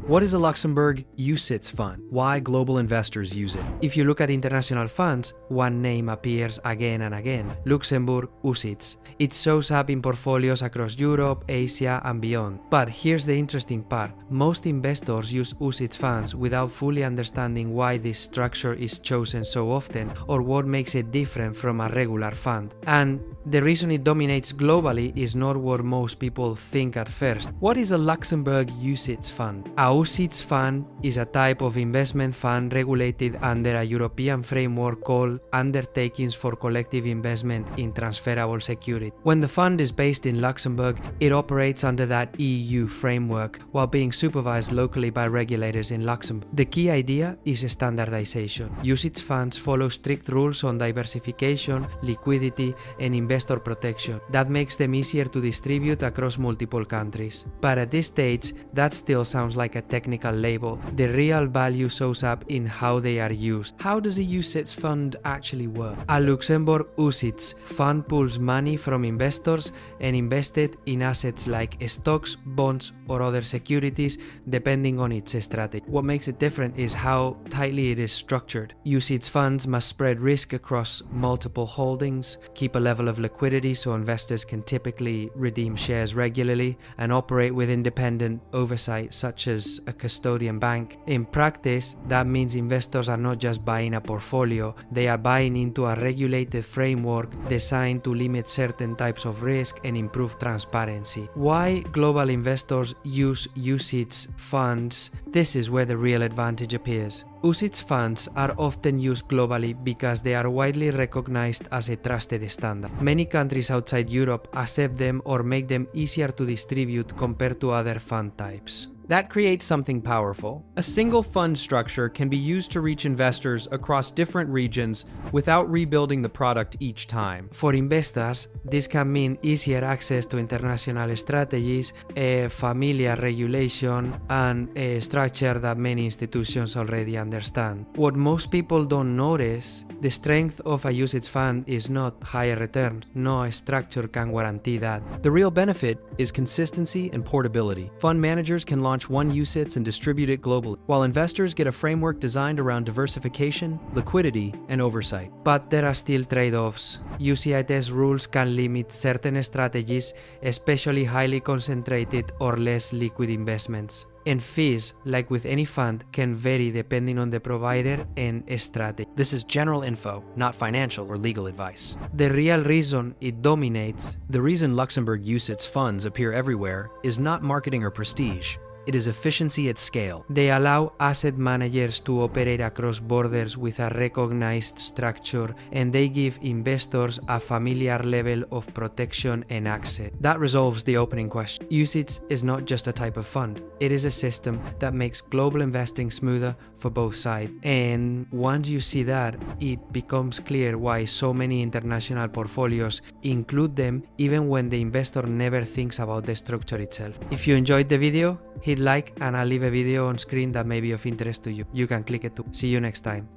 What is a Luxembourg UCITS fund? Why global investors use it? If you look at international funds, one name appears again and again: Luxembourg UCITS. It shows up in portfolios across Europe, Asia, and beyond. But here's the interesting part: most investors use UCITS funds without fully understanding why this structure is chosen so often or what makes it different from a regular fund. And the reason it dominates globally is not what most people think at first. What is a Luxembourg UCITS fund? A UCITS fund is a type of investment fund regulated under a European framework called Undertakings for Collective Investment in Transferable Security. When the fund is based in Luxembourg, it operates under that EU framework while being supervised locally by regulators in Luxembourg. The key idea is standardization. UCITS funds follow strict rules on diversification, liquidity, and investor protection. That makes them easier to distribute across multiple countries. But at this stage, that still sounds like a technical label. The real value shows up in how they are used. How does a UCITS fund actually work? A Luxembourg UCITS fund pools money from investors and invests it in assets like stocks, bonds, or other securities, depending on its strategy. What makes it different is how tightly it is structured. UCITS funds must spread risk across multiple holdings, keep a level of liquidity so investors can typically redeem shares regularly, and operate with independent oversight such as a custodian bank. In practice, that means investors are not just buying a portfolio, they are buying into a regulated framework designed to limit certain types of risk and improve transparency. Why global investors use UCITS funds? This is where the real advantage appears. UCITS funds are often used globally because they are widely recognized as a trusted standard. Many countries outside Europe accept them or make them easier to distribute compared to other fund types. That creates something powerful. A single fund structure can be used to reach investors across different regions without rebuilding the product each time. For investors, this can mean easier access to international strategies, a familiar regulation, and a structure that many institutions already understand. What most people don't notice, the strength of a UCITS fund is not higher returns. No structure can guarantee that. The real benefit is consistency and portability. Fund managers can launch one UCITS and distribute it globally, while investors get a framework designed around diversification, liquidity, and oversight. But there are still trade-offs. UCITS rules can limit certain strategies, especially highly concentrated or less liquid investments. And fees, like with any fund, can vary depending on the provider and strategy. This is general info, not financial or legal advice. The real reason it dominates, the reason Luxembourg UCITS funds appear everywhere, is not marketing or prestige. It is efficiency at scale. They allow asset managers to operate across borders with a recognized structure, and they give investors a familiar level of protection and access. That resolves the opening question. UCITS is not just a type of fund. It is a system that makes global investing smoother for both sides. And once you see that, it becomes clear why so many international portfolios include them even when the investor never thinks about the structure itself. If you enjoyed the video, hit like and I'll leave a video on screen that may be of interest to you. You can click it too. See you next time.